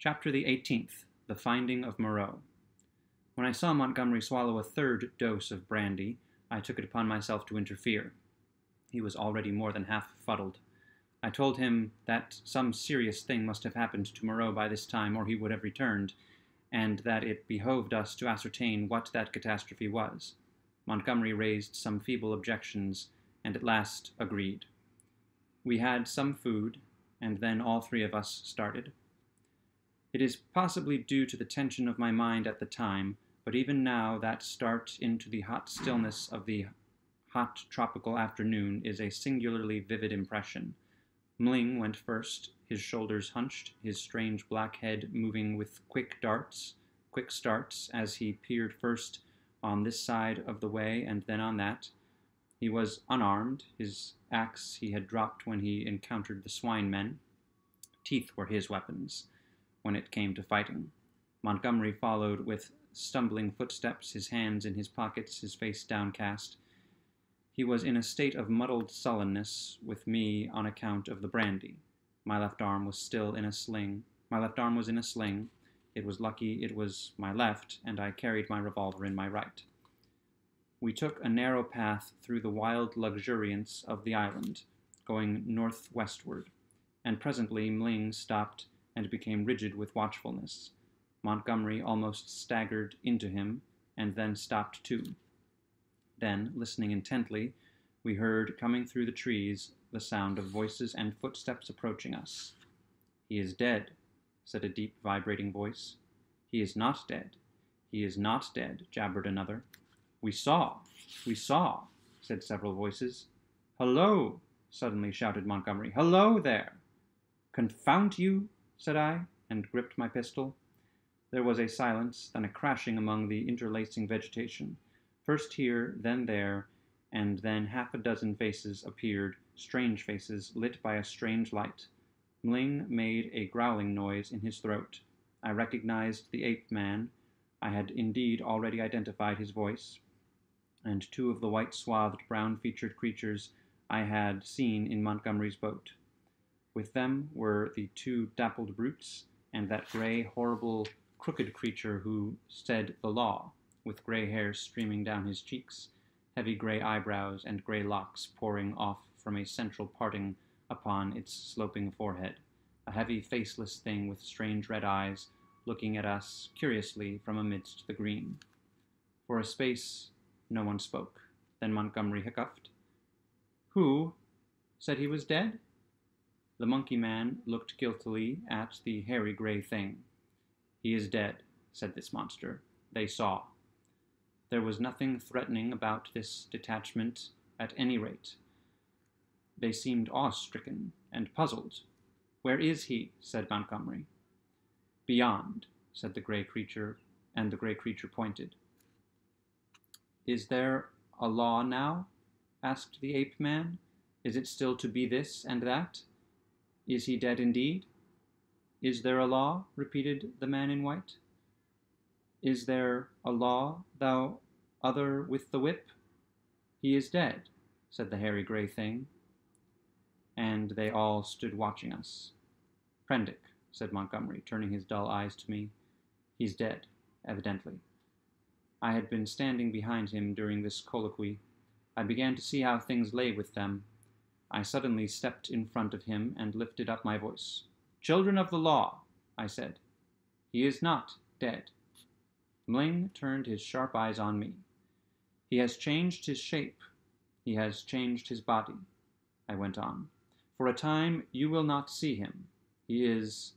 Chapter the 18th. The Finding of Moreau. When I saw Montgomery swallow a third dose of brandy, I took it upon myself to interfere. He was already more than half fuddled. I told him that some serious thing must have happened to Moreau by this time, or he would have returned, and that it behoved us to ascertain what that catastrophe was. Montgomery raised some feeble objections, and at last agreed. We had some food, and then all three of us started. It is possibly due to the tension of my mind at the time, but even now that start into the hot stillness of the hot tropical afternoon is a singularly vivid impression. Mling went first, his shoulders hunched, his strange black head moving with quick starts, as he peered first on this side of the way and then on that. He was unarmed, his axe he had dropped when he encountered the swine men. Teeth were his weapons when it came to fighting. Montgomery followed with stumbling footsteps, his hands in his pockets, his face downcast. He was in a state of muddled sullenness with me on account of the brandy. My left arm was still in a sling. My left arm was in a sling. It was lucky it was my left, and I carried my revolver in my right. We took a narrow path through the wild luxuriance of the island, going northwestward, and presently Mling stopped and became rigid with watchfulness. Montgomery almost staggered into him, and then stopped too. Then, listening intently, we heard, coming through the trees, the sound of voices and footsteps approaching us. "He is dead," said a deep, vibrating voice. "He is not dead. He is not dead," jabbered another. We saw, said several voices. "Hello," suddenly shouted Montgomery. "Hello there!" "Confound you," said I, and gripped my pistol. There was a silence, then a crashing among the interlacing vegetation. First here, then there, and then half a dozen faces appeared, strange faces, lit by a strange light. Mling made a growling noise in his throat. I recognized the ape-man. I had indeed already identified his voice, and two of the white-swathed, brown-featured creatures I had seen in Montgomery's boat. With them were the two dappled brutes, and that gray, horrible, crooked creature who said the law, with gray hair streaming down his cheeks, heavy gray eyebrows, and gray locks pouring off from a central parting upon its sloping forehead, a heavy, faceless thing with strange red eyes, looking at us curiously from amidst the green. For a space, no one spoke. Then Montgomery hiccuped. "Who said he was dead?" The monkey man looked guiltily at the hairy gray thing. "He is dead," said this monster. "They saw." There was nothing threatening about this detachment at any rate. They seemed awe-stricken and puzzled. "Where is he?" said Montgomery. "Beyond," said the gray creature, and the gray creature pointed. "Is there a law now?" asked the ape-man. "Is it still to be this and that? Is he dead indeed?" "Is there a law?" repeated the man in white. "Is there a law, thou other with the whip?" "He is dead," said the hairy gray thing. And they all stood watching us. "Prendick," said Montgomery, turning his dull eyes to me. "He's dead, evidently." I had been standing behind him during this colloquy. I began to see how things lay with them. I suddenly stepped in front of him and lifted up my voice. "Children of the law," I said, "he is not dead." Mling turned his sharp eyes on me. "He has changed his shape. He has changed his body," I went on. "For a time you will not see him. He is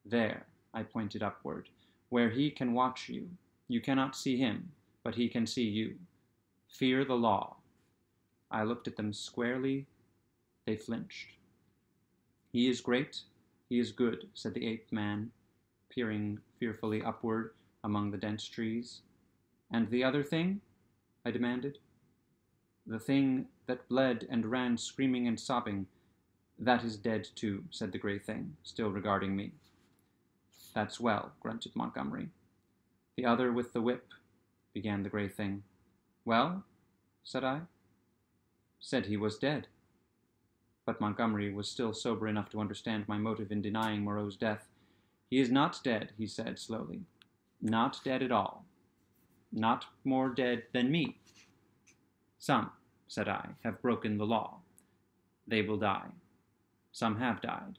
there," I pointed upward, "where he can watch you. You cannot see him, but he can see you. Fear the law." I looked at them squarely. They flinched. "He is great. He is good," said the ape-man, peering fearfully upward among the dense trees. "And the other thing?" I demanded. "The thing that bled and ran screaming and sobbing, that is dead too," said the gray thing, still regarding me. "That's well," grunted Montgomery. "The other with the whip," began the gray thing. "Well?" said I. "Said he was dead." But Montgomery was still sober enough to understand my motive in denying Moreau's death. "He is not dead," he said slowly. "Not dead at all. Not more dead than me." "Some," said I, "have broken the law. They will die. Some have died.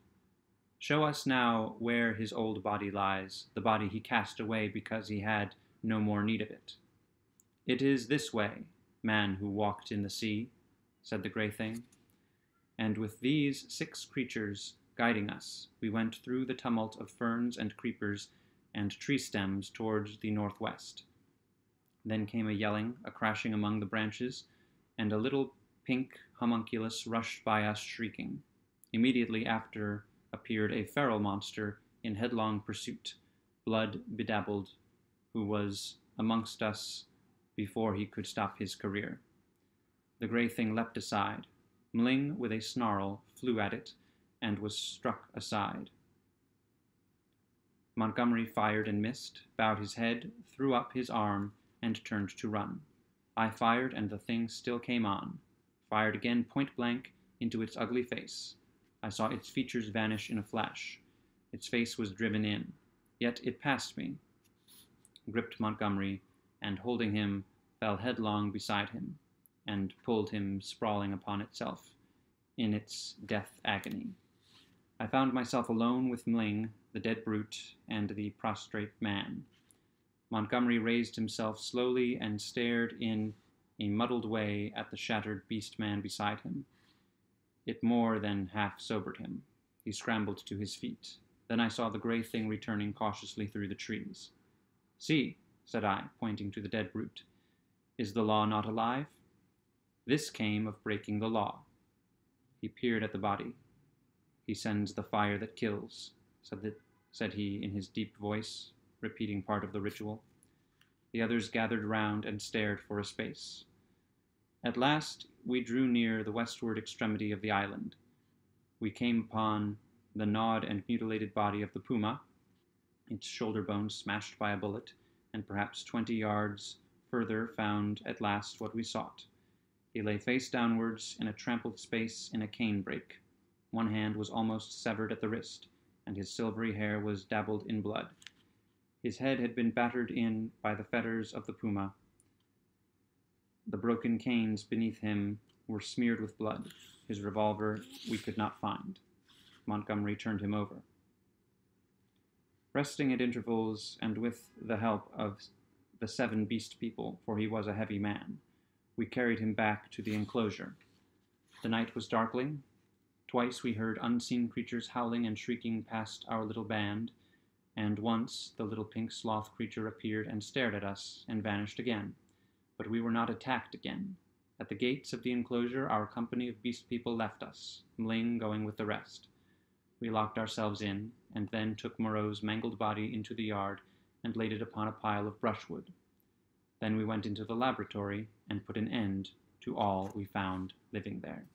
Show us now where his old body lies, the body he cast away because he had no more need of it." "It is this way, man who walked in the sea," said the gray thing. And with these 6 creatures guiding us, we went through the tumult of ferns and creepers and tree stems towards the northwest. Then came a yelling, a crashing among the branches, and a little pink homunculus rushed by us shrieking. Immediately after appeared a feral monster in headlong pursuit, blood bedabbled, who was amongst us before he could stop his career. The gray thing leapt aside. Mling, with a snarl, flew at it and was struck aside. Montgomery fired and missed, bowed his head, threw up his arm, and turned to run. I fired, and the thing still came on. Fired again point blank into its ugly face. I saw its features vanish in a flash. Its face was driven in. Yet it passed me, gripped Montgomery, and holding him, fell headlong beside him, and pulled him sprawling upon itself, in its death agony. I found myself alone with Mling, the dead brute, and the prostrate man. Montgomery raised himself slowly and stared in a muddled way at the shattered beast man beside him. It more than half sobered him. He scrambled to his feet. Then I saw the gray thing returning cautiously through the trees. "See," said I, pointing to the dead brute. "Is the law not alive? This came of breaking the law." He peered at the body. "He sends the fire that kills," said he in his deep voice, repeating part of the ritual. The others gathered round and stared for a space. At last we drew near the westward extremity of the island. We came upon the gnawed and mutilated body of the puma, its shoulder bone smashed by a bullet, and perhaps 20 yards further found at last what we sought. He lay face downwards in a trampled space in a cane brake. One hand was almost severed at the wrist, and his silvery hair was dabbled in blood. His head had been battered in by the fetters of the puma. The broken canes beneath him were smeared with blood. His revolver we could not find. Montgomery turned him over. Resting at intervals, and with the help of the 7 beast people, for he was a heavy man, we carried him back to the enclosure. The night was darkling. Twice we heard unseen creatures howling and shrieking past our little band, and once the little pink sloth creature appeared and stared at us and vanished again. But we were not attacked again. At the gates of the enclosure, our company of beast people left us, Mling going with the rest. We locked ourselves in, and then took Moreau's mangled body into the yard and laid it upon a pile of brushwood. Then we went into the laboratory and put an end to all we found living there.